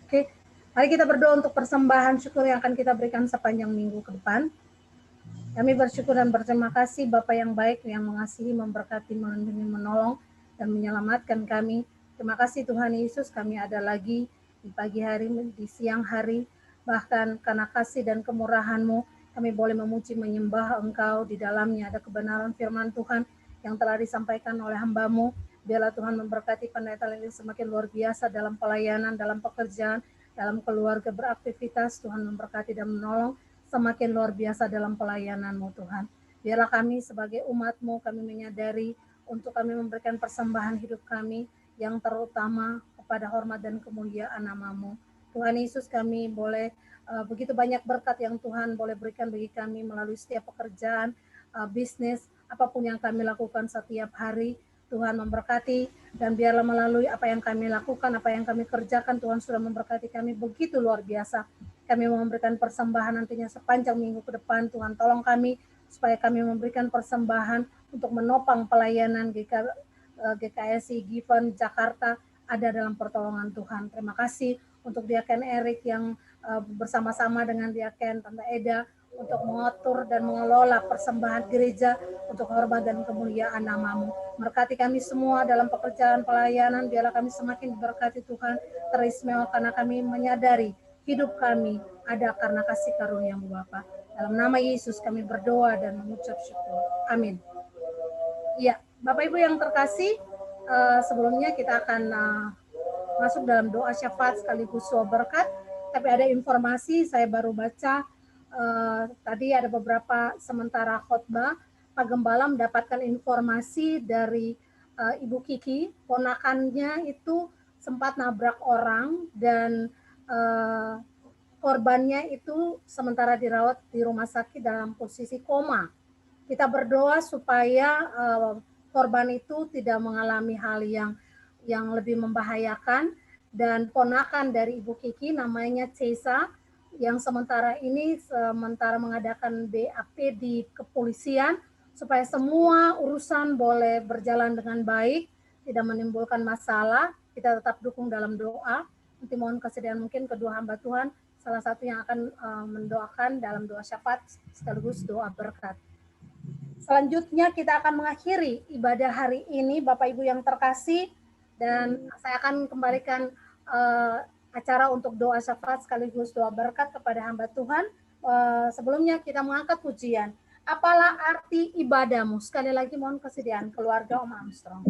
Oke, mari kita berdoa untuk persembahan syukur yang akan kita berikan sepanjang minggu ke depan. Kami bersyukur dan berterima kasih Bapa yang baik, yang mengasihi, memberkati, melindungi, menolong, dan menyelamatkan kami. Terima kasih Tuhan Yesus, kami ada lagi di pagi hari, di siang hari, bahkan karena kasih dan kemurahan-Mu, kami boleh memuji, menyembah Engkau. Di dalamnya ada kebenaran firman Tuhan yang telah disampaikan oleh hamba-Mu. Biarlah Tuhan memberkati pendeta ini semakin luar biasa dalam pelayanan, dalam pekerjaan, dalam keluarga beraktivitas. Tuhan memberkati dan menolong semakin luar biasa dalam pelayanan-Mu Tuhan. Biarlah kami sebagai umat-Mu, kami menyadari untuk kami memberikan persembahan hidup kami yang terutama kepada hormat dan kemuliaan nama-Mu. Tuhan Yesus, kami boleh begitu banyak berkat yang Tuhan boleh berikan bagi kami melalui setiap pekerjaan, bisnis, apapun yang kami lakukan setiap hari. Tuhan memberkati, dan biarlah melalui apa yang kami lakukan, apa yang kami kerjakan, Tuhan sudah memberkati kami begitu luar biasa. Kami mau memberikan persembahan nantinya sepanjang minggu ke depan. Tuhan tolong kami supaya kami memberikan persembahan untuk menopang pelayanan GKSI Given Jakarta ada dalam pertolongan Tuhan. Terima kasih untuk Diaken Erik yang bersama-sama dengan Diaken Tante Eda untuk mengatur dan mengelola persembahan gereja untuk hormat dan kemuliaan nama-Mu. Berkati kami semua dalam pekerjaan pelayanan, biarlah kami semakin diberkati Tuhan, teristimewa karena kami menyadari hidup kami ada karena kasih karunia-Mu Bapa. Dalam nama Yesus kami berdoa dan mengucap syukur. Amin. Ya, Bapak Ibu yang terkasih, sebelumnya kita akan masuk dalam doa syafaat sekaligus doa berkat. Tapi ada informasi, saya baru baca tadi ada beberapa sementara khotbah, Pak Gembala mendapatkan informasi dari Ibu Kiki, ponakannya itu sempat nabrak orang dan korbannya itu sementara dirawat di rumah sakit dalam posisi koma. Kita berdoa supaya korban itu tidak mengalami hal yang lebih membahayakan, dan ponakan dari Ibu Kiki namanya Cesa yang sementara mengadakan BAP di kepolisian supaya semua urusan boleh berjalan dengan baik, tidak menimbulkan masalah. Kita tetap dukung dalam doa. Nanti mohon kesediaan mungkin kedua hamba Tuhan, salah satu yang akan mendoakan dalam doa syafaat sekaligus doa berkat. Selanjutnya kita akan mengakhiri ibadah hari ini, Bapak Ibu yang terkasih, dan saya akan kembalikan acara untuk doa syafaat sekaligus doa berkat kepada hamba Tuhan. Sebelumnya kita mengangkat pujian. Apalah arti ibadahmu? Sekali lagi mohon kesediaan keluarga Om Armstrong.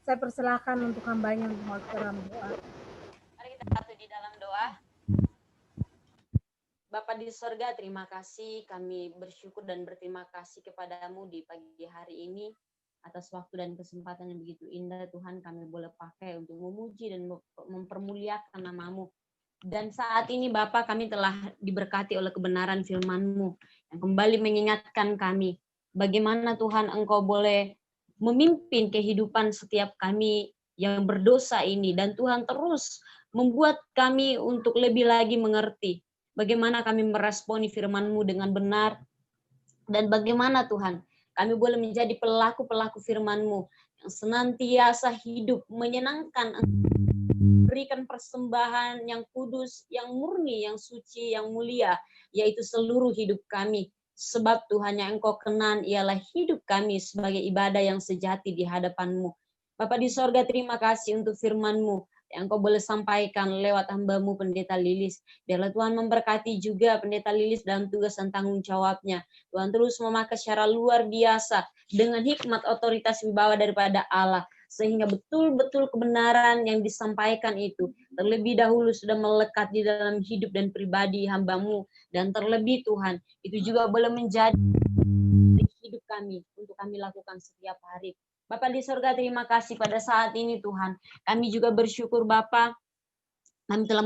Saya persilahkan untuk hambanya untuk dalam doa. Mari kita satu di dalam doa. Bapa di sorga, terima kasih. Kami bersyukur dan berterima kasih kepadamu di pagi hari ini atas waktu dan kesempatan yang begitu indah. Tuhan, kami boleh pakai untuk memuji dan mempermuliakan namamu. Dan saat ini Bapa, kami telah diberkati oleh kebenaran firman-Mu yang kembali mengingatkan kami bagaimana Tuhan Engkau boleh memimpin kehidupan setiap kami yang berdosa ini, dan Tuhan terus membuat kami untuk lebih lagi mengerti bagaimana kami meresponi firman-Mu dengan benar, dan bagaimana Tuhan kami boleh menjadi pelaku-pelaku firman-Mu yang senantiasa hidup menyenangkan, berikan persembahan yang kudus, yang murni, yang suci, yang mulia, yaitu seluruh hidup kami. Sebab Tuhan yang Engkau kenan ialah hidup kami sebagai ibadah yang sejati di hadapan-Mu. Bapa di sorga, terima kasih untuk firman-Mu yang Engkau boleh sampaikan lewat hamba-Mu Pendeta Lilis. Biarlah Tuhan memberkati juga Pendeta Lilis dalam tugas dan tanggung jawabnya. Tuhan terus memakai secara luar biasa dengan hikmat otoritas wibawa daripada Allah, sehingga betul-betul kebenaran yang disampaikan itu terlebih dahulu sudah melekat di dalam hidup dan pribadi hamba-Mu, dan terlebih Tuhan itu juga boleh menjadi hidup kami untuk kami lakukan setiap hari. Bapa di surga, terima kasih pada saat ini Tuhan. Kami juga bersyukur Bapa, kami telah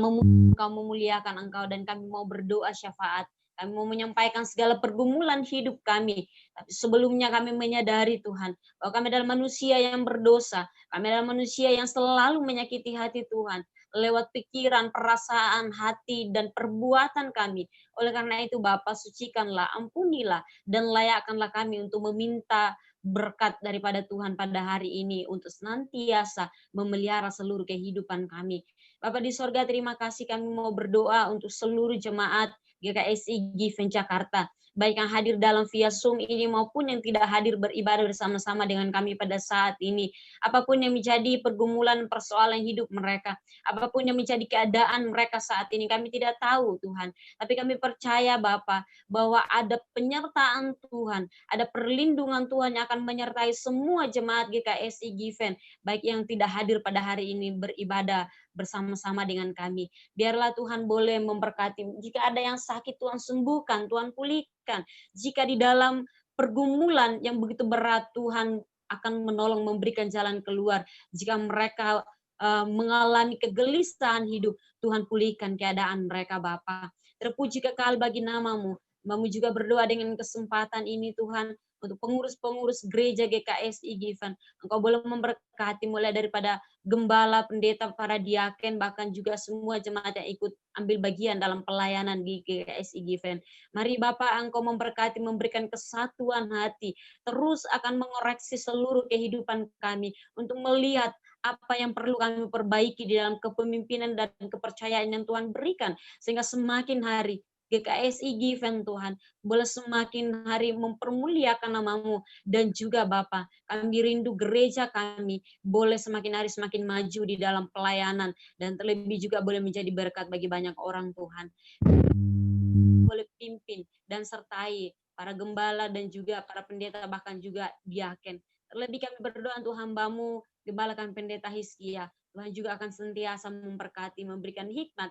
memuliakan Engkau dan kami mau berdoa syafaat. Kami mau menyampaikan segala pergumulan hidup kami. Tapi sebelumnya kami menyadari Tuhan, bahwa kami adalah manusia yang berdosa. Kami adalah manusia yang selalu menyakiti hati Tuhan. Lewat pikiran, perasaan, hati, dan perbuatan kami. Oleh karena itu Bapa, sucikanlah, ampunilah, dan layakkanlah kami untuk meminta berkat daripada Tuhan pada hari ini untuk senantiasa memelihara seluruh kehidupan kami. Bapa di sorga, terima kasih, kami mau berdoa untuk seluruh jemaat GKSI Given Jakarta, baik yang hadir dalam via Zoom ini maupun yang tidak hadir beribadah bersama-sama dengan kami pada saat ini. Apapun yang menjadi pergumulan persoalan hidup mereka, apapun yang menjadi keadaan mereka saat ini, kami tidak tahu Tuhan. Tapi kami percaya Bapa, bahwa ada penyertaan Tuhan, ada perlindungan Tuhan yang akan menyertai semua jemaat GKSI Given, baik yang tidak hadir pada hari ini beribadah bersama-sama dengan kami. Biarlah Tuhan boleh memberkati. Jika ada yang sakit, Tuhan sembuhkan, Tuhan pulihkan. Jika di dalam pergumulan yang begitu berat, Tuhan akan menolong, memberikan jalan keluar. Jika mereka mengalami kegelisahan hidup, Tuhan pulihkan keadaan mereka Bapa. Terpuji kekal bagi namamu. Kami juga berdoa dengan kesempatan ini Tuhan, untuk pengurus-pengurus gereja GKSI Given. Engkau boleh memberkati mulai daripada gembala, pendeta, para diaken, bahkan juga semua jemaat yang ikut ambil bagian dalam pelayanan di GKSI Given. Mari Bapak, Engkau memberkati, memberikan kesatuan hati, terus akan mengoreksi seluruh kehidupan kami, untuk melihat apa yang perlu kami perbaiki di dalam kepemimpinan dan kepercayaan yang Tuhan berikan, sehingga semakin hari GKSI Given Tuhan boleh semakin hari mempermuliakan namamu, dan juga Bapa, kami rindu gereja kami boleh semakin hari semakin maju di dalam pelayanan, dan terlebih juga boleh menjadi berkat bagi banyak orang Tuhan. Boleh pimpin dan sertai para gembala dan juga para pendeta, bahkan juga diaken. Terlebih kami berdoa untuk hamba-Mu, Gembala kami Pendeta Hizkia, Tuhan juga akan sentiasa memberkati, memberikan hikmat,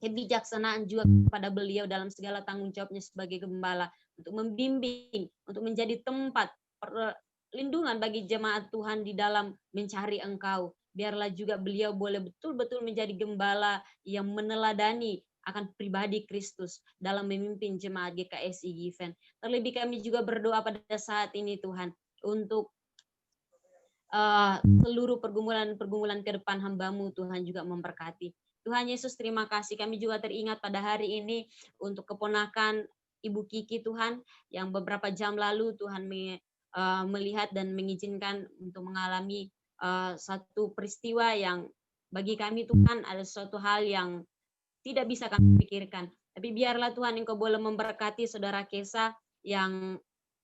kebijaksanaan juga kepada beliau dalam segala tanggung jawabnya sebagai gembala, untuk membimbing, untuk menjadi tempat perlindungan bagi jemaat Tuhan di dalam mencari Engkau. Biarlah juga beliau boleh betul-betul menjadi gembala yang meneladani akan pribadi Kristus dalam memimpin jemaat GKSI Given. Terlebih kami juga berdoa pada saat ini Tuhan, untuk seluruh pergumulan-pergumulan ke depan hamba-Mu, Tuhan juga memberkati. Tuhan Yesus, terima kasih. Kami juga teringat pada hari ini untuk keponakan Ibu Kiki Tuhan, yang beberapa jam lalu Tuhan melihat dan mengizinkan untuk mengalami satu peristiwa yang bagi kami Tuhan ada suatu hal yang tidak bisa kami pikirkan. Tapi biarlah Tuhan Engkau boleh memberkati saudara Kesa yang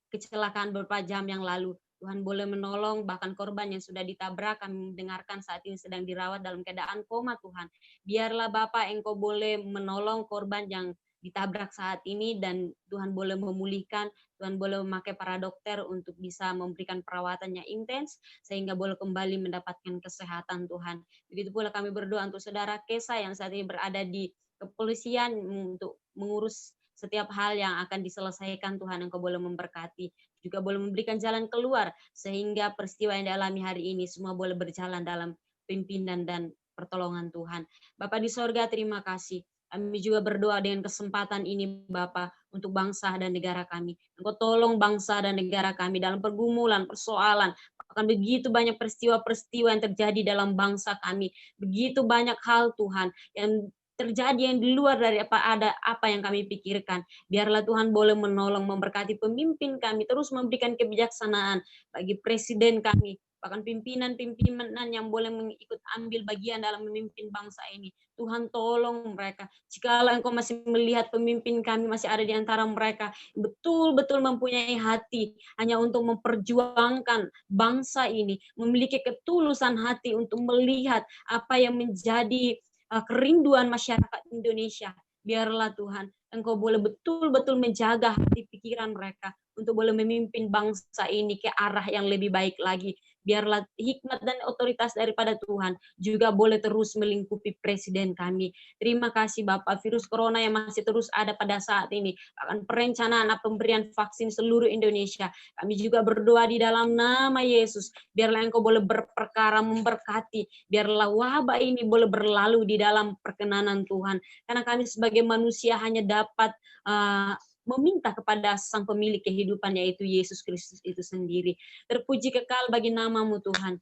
kecelakaan beberapa jam yang lalu. Tuhan boleh menolong, bahkan korban yang sudah ditabrak, kami mendengarkan saat ini sedang dirawat dalam keadaan koma Tuhan. Biarlah Bapak Engkau boleh menolong korban yang ditabrak saat ini, dan Tuhan boleh memulihkan, Tuhan boleh memakai para dokter untuk bisa memberikan perawatan yang intens, sehingga boleh kembali mendapatkan kesehatan Tuhan. Begitu pula kami berdoa untuk saudara Kesa yang saat ini berada di kepolisian untuk mengurus setiap hal yang akan diselesaikan. Tuhan Engkau boleh memberkati, juga boleh memberikan jalan keluar, sehingga peristiwa yang dialami hari ini semua boleh berjalan dalam pimpinan dan pertolongan Tuhan. Bapa di sorga, terima kasih. Kami juga berdoa dengan kesempatan ini Bapa, untuk bangsa dan negara kami. Engkau tolong bangsa dan negara kami dalam pergumulan, persoalan, bahkan begitu banyak peristiwa-peristiwa yang terjadi dalam bangsa kami. Begitu banyak hal Tuhan yang terjadi yang di luar dari apa yang kami pikirkan. Biarlah Tuhan boleh menolong, memberkati pemimpin kami, terus memberikan kebijaksanaan bagi presiden kami, bahkan pimpinan-pimpinan yang boleh mengikut ambil bagian dalam memimpin bangsa ini. Tuhan tolong mereka. Jikalau Engkau masih melihat pemimpin kami masih ada di antara mereka, betul-betul mempunyai hati hanya untuk memperjuangkan bangsa ini, memiliki ketulusan hati untuk melihat apa yang menjadi kerinduan masyarakat Indonesia. Biarlah Tuhan Engkau boleh betul-betul menjaga hati pikiran mereka untuk boleh memimpin bangsa ini ke arah yang lebih baik lagi. biarlah hikmat dan otoritas daripada Tuhan juga boleh terus melingkupi presiden kami. Terima kasih Bapak, virus corona yang masih terus ada pada saat ini, akan perencanaan pemberian vaksin seluruh Indonesia. Kami juga berdoa di dalam nama Yesus, biarlah Engkau boleh berperkara memberkati, biarlah wabah ini boleh berlalu di dalam perkenanan Tuhan. Karena kami sebagai manusia hanya dapat meminta kepada Sang Pemilik kehidupan, yaitu Yesus Kristus itu sendiri. Terpuji kekal bagi nama-Mu Tuhan.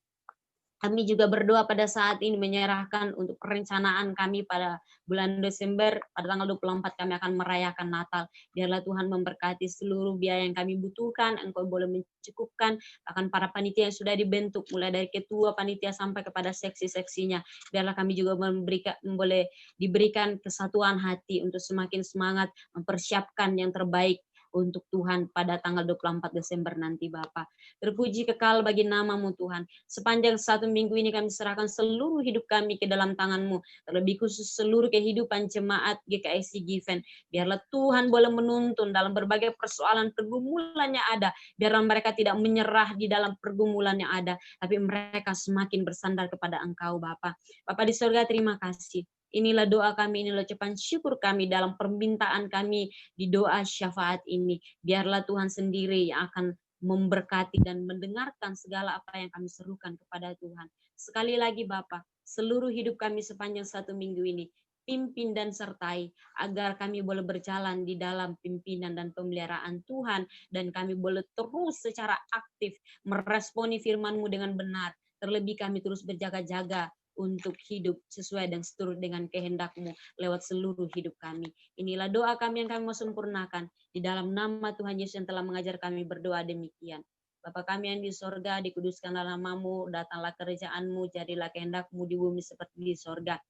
Kami juga berdoa pada saat ini menyerahkan untuk perencanaan kami pada bulan Desember, pada tanggal 24 kami akan merayakan Natal. Biarlah Tuhan memberkati seluruh biaya yang kami butuhkan, Engkau boleh mencukupkan, bahkan para panitia yang sudah dibentuk, mulai dari ketua panitia sampai kepada seksi-seksinya. Biarlah kami juga boleh diberikan kesatuan hati untuk semakin semangat mempersiapkan yang terbaik untuk Tuhan pada tanggal 24 Desember nanti Bapak. Terpuji kekal bagi nama-Mu Tuhan. Sepanjang 1 minggu ini kami serahkan seluruh hidup kami ke dalam tangan-Mu. Terlebih khusus seluruh kehidupan jemaat GKSI Given. Biarlah Tuhan boleh menuntun dalam berbagai persoalan pergumulan yang ada. Biarlah mereka tidak menyerah di dalam pergumulan yang ada. Tapi mereka semakin bersandar kepada Engkau Bapak. Bapak di surga terima kasih. Inilah doa kami, inilah ucapan syukur kami dalam permintaan kami di doa syafaat ini. Biarlah Tuhan sendiri yang akan memberkati dan mendengarkan segala apa yang kami serukan kepada Tuhan. Sekali lagi Bapak, seluruh hidup kami sepanjang 1 minggu ini, pimpin dan sertai, agar kami boleh berjalan di dalam pimpinan dan pemeliharaan Tuhan, dan kami boleh terus secara aktif meresponi firman-Mu dengan benar. Terlebih kami terus berjaga-jaga untuk hidup sesuai dan seturut dengan kehendak-Mu lewat seluruh hidup kami. Inilah doa kami yang kami mau sempurnakan. Di dalam nama Tuhan Yesus yang telah mengajar kami berdoa demikian. Bapa kami yang di sorga, dikuduskanlah nama-Mu, datanglah kerajaan-Mu, jadilah kehendak-Mu di bumi seperti di sorga.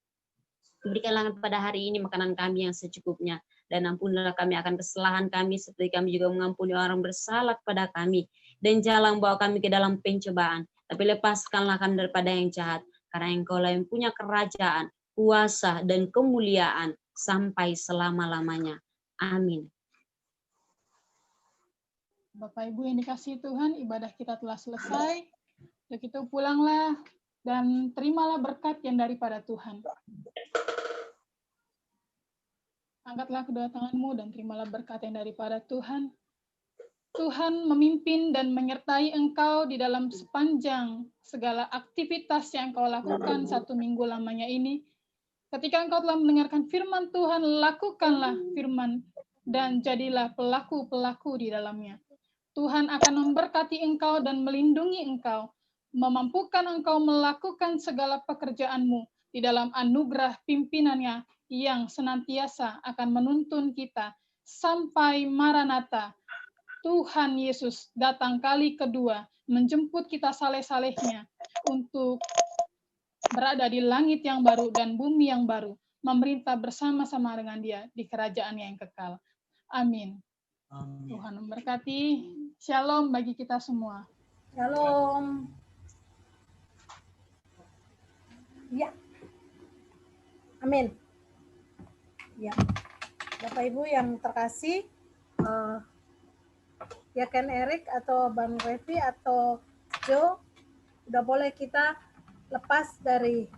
Berikanlah pada hari ini makanan kami yang secukupnya, dan ampunilah kami akan kesalahan kami, seperti kami juga mengampuni orang bersalah kepada kami. Dan jangan bawa kami ke dalam pencobaan, tapi lepaskanlah kami daripada yang jahat. Karena Engkau-lah yang punya kerajaan, kuasa, dan kemuliaan sampai selama-lamanya. Amin. Bapak Ibu yang dikasihi Tuhan, ibadah kita telah selesai. Untuk itu pulanglah dan terimalah berkat yang daripada Tuhan. Angkatlah kedua tanganmu dan terimalah berkat yang daripada Tuhan. Tuhan memimpin dan menyertai engkau di dalam sepanjang segala aktivitas yang engkau lakukan 1 minggu lamanya ini. Ketika engkau telah mendengarkan firman Tuhan, lakukanlah firman dan jadilah pelaku-pelaku di dalamnya. Tuhan akan memberkati engkau dan melindungi engkau, memampukan engkau melakukan segala pekerjaanmu di dalam anugerah pimpinannya yang senantiasa akan menuntun kita sampai Maranatha. Tuhan Yesus datang kali kedua menjemput kita saleh-salehnya untuk berada di langit yang baru dan bumi yang baru, memerintah bersama-sama dengan Dia di kerajaan yang kekal. Amin. Amin. Tuhan memberkati. Shalom bagi kita semua. Shalom. Ya. Amin. Ya. Bapak Ibu yang terkasih, ya Ken Erik atau Bang Revi atau Joe, udah boleh kita lepas dari